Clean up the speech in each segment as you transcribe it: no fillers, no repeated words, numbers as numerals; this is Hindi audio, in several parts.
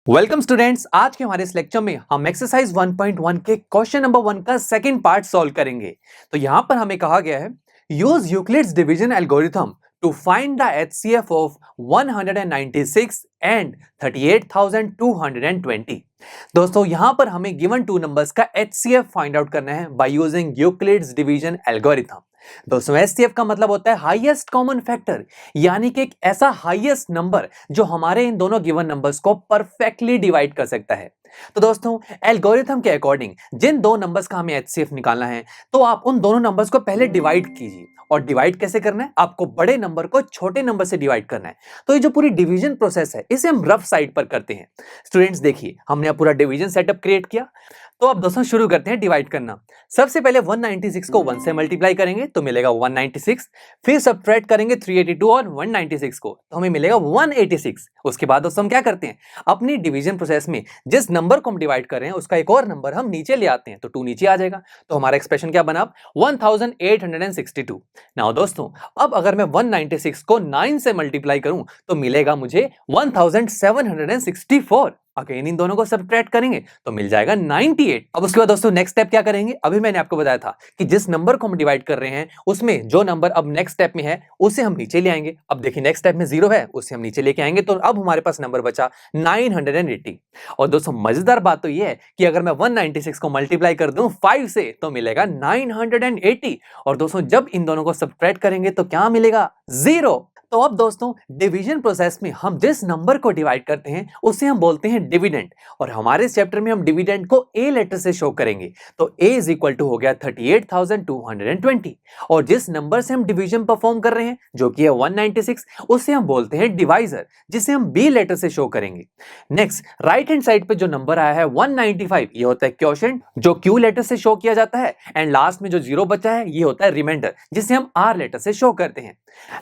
वेलकम स्टूडेंट्स, आज के हमारे इस लेक्चर में हम एक्सरसाइज 1.1 के क्वेश्चन नंबर 1 का सेकंड पार्ट सॉल्व करेंगे। तो यहां पर हमें कहा गया है use Euclid's division algorithm to find the HCF of 196 and 38,220। दोस्तों यहां पर हमें गिवन टू नंबर्स का एचसीएफ फाइंड आउट करना है by using Euclid's division algorithm. दोस्तों एचसीएफ का मतलब होता है हाईएस्ट कॉमन फैक्टर, यानी कि एक ऐसा हाईएस्ट नंबर जो हमारे इन दोनों गिवन नंबर्स को परफेक्टली डिवाइड कर सकता है। तो दोस्तों एल्गोरिथम के अकॉर्डिंग जिन दो नंबर्स का हमें एचसीएफ निकालना है तो आप उन दोनों नंबर्स को पहले डिवाइड कीजिए। और डिवाइड कैसे करना है? आपको बड़े नंबर को छोटे नंबर से डिवाइड करना है। तो ये जो पूरी डिवीजन प्रोसेस है इसे हम रफ साइड पर करते हैं। स्टूडेंट्स देखिए, हमने पूरा डिवीजन सेटअप क्रिएट किया। तो अब दोस्तों शुरू करते हैं डिवाइड करना। सबसे पहले 196 को 1 से मल्टीप्लाई करेंगे तो मिलेगा 196, फिर सब्ट्रैक्ट करेंगे 382 और 196 को तो हमें मिलेगा 186। उसके बाद दोस्तों हम क्या करते हैं, अपनी डिवीजन प्रोसेस में जिस नंबर को हम डिवाइड कर रहे हैं उसका एक और नंबर हम नीचे ले आते हैं, तो 2 नीचे आ जाएगा। तो हमारा एक्सप्रेशन क्या बना? 1862। नाउ दोस्तों अब अगर मैं 196 को 9 से मल्टीप्लाई करूं तो मिलेगा मुझे 1764। अगेन इन दोनों को सब्ट्रैक्ट करेंगे तो मिल जाएगा 98। अब उसके बाद दोस्तों नेक्स्ट स्टेप क्या करेंगे? अभी मैंने आपको बताया था कि जिस नंबर को हम डिवाइड कर रहे हैं उसमें जो नंबर अब नेक्स्ट स्टेप में है उसे हम नीचे ले आएंगे। अब देखिए नेक्स्ट स्टेप में 0 है, उसे हम नीचे लेके आएंगे तो अब हमारे पास नंबर बचा 980। और दोस्तों मजेदार बात तो यह है कि अगर मैं 196 को मल्टीप्लाई कर दूं 5 से तो मिलेगा 980। और दोस्तों जब इन दोनों को सब्ट्रैक्ट करेंगे तो क्या मिलेगा? 0। तो अब दोस्तों डिवीजन प्रोसेस में हम जिस नंबर को डिवाइड करते हैं उसे हम बोलते हैं डिविडेंड। और हमारे इस चैप्टर में हम डिविडेंड को ए लेटर से शो करेंगे। तो a इज इक्वल टू हो गया 38,220। और जिस नंबर से हम डिवीजन परफॉर्म कर रहे हैं जो कि है 196, उसे हम बोलते हैं डिवाइजर, जिसे हम बी लेटर से शो करेंगे। नेक्स्ट राइट हैंड साइड पे जो नंबर आया है 195, ये होता है क्वोशंट जो क्यू लेटर से शो किया जाता है। एंड लास्ट में जो 0 बचा है ये होता है रिमाइंडर, जिसे हम आर लेटर से शो करते हैं।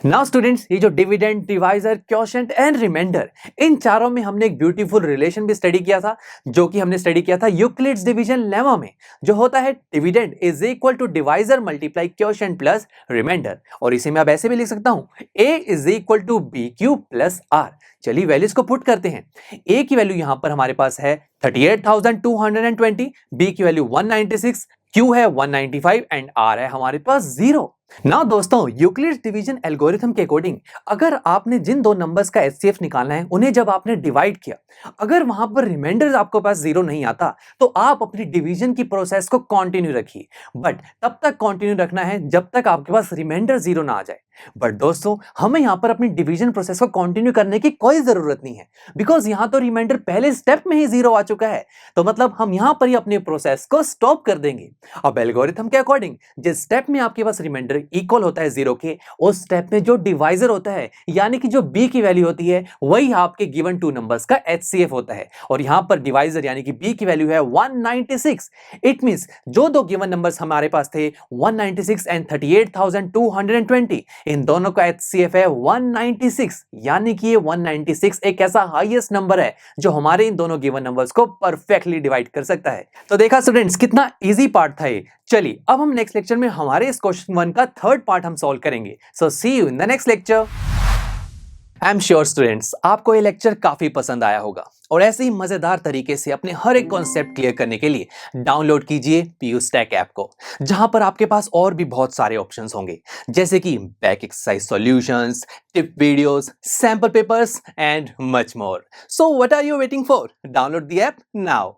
नाउ स्टूडेंट्स ये जो dividend, divisor, quotient and remainder, इन चारों में हमने एक ब्यूटीफुल रिलेशन भी स्टडी किया था, जो कि हमने स्टडी किया था यूक्लिड्स डिवीजन लेमा में, जो होता है dividend is equal to divisor multiply quotient plus remainder. और इसे मैं अब ऐसे भी लिख सकता हूं, a is equal to B Q plus R. चलिए वैल्यूज को पुट करते हैं। a की वैल्यू यहां पर हमारे पास है 38,220, b की वैल्यू 196, q है 195 एंड r है हमारे पास 0। नाउ दोस्तों यूक्लिड्स डिवीजन एल्गोरिथम के अकॉर्डिंग अगर आपने जिन दो नंबर्स का एचसीएफ निकालना है उन्हें जब आपने डिवाइड किया, अगर वहां पर रिमाइंडर आपके पास 0 नहीं आता तो आप अपनी डिवीजन की प्रोसेस को कंटिन्यू रखिए। बट तब तक कंटिन्यू रखना है जब तक आपके पास रिमाइंडर 0 ना आ जाए। बट दोस्तों हमें यहां पर अपनी डिवीजन प्रोसेस को कंटिन्यू करने की कोई जरूरत नहीं है, बिकॉज यहां तो रिमाइंडर पहले स्टेप में ही 0 आ चुका है। तो मतलब हम यहां पर ही अपने प्रोसेस को स्टॉप कर देंगे। अब एल्गोरिथम के अकॉर्डिंग जिस स्टेप में आपके पास रिमाइंडर इक्वल होता है 0 के, उस स्टेप में जो डिवाइजर होता है यानी कि जो b की वैल्यू होती है वही आपके गिवन टू नंबर्स का एचसीएफ होता है। और यहां पर डिवाइजर यानी कि b की वैल्यू है 196। इट मींस जो दो गिवन नंबर्स हमारे पास थे 196 एंड 38,220, इन दोनों का एचसीएफ है 196। यानी कि ये 196 एक ऐसा हाईएस्ट नंबर है जो हमारे इन दोनों गिवन नंबर्स को परफेक्टली डिवाइड कर सकता है। तो देखा स्टूडेंट्स कितना इजी पार्ट था ये। चलिए अब हम नेक्स्ट लेक्चर में हमारे इस क्वेश्चन 1 का थर्ड पार्ट हम सॉल्व करेंगे। So see you in the next lecture. I am sure students आपको ये लेक्चर काफी पसंद आया होगा और ऐसे ही मजेदार तरीके से अपने हर एक कॉन्सेप्ट क्लियर करने के लिए डाउनलोड कीजिए पीयू स्टैक ऐप को, जहां पर आपके पास और भी बहुत सारे ऑप्शंस होंगे, जैसे कि back exercise solutions, tip videos, sample papers and much more. So what are you waiting for? Download the app now.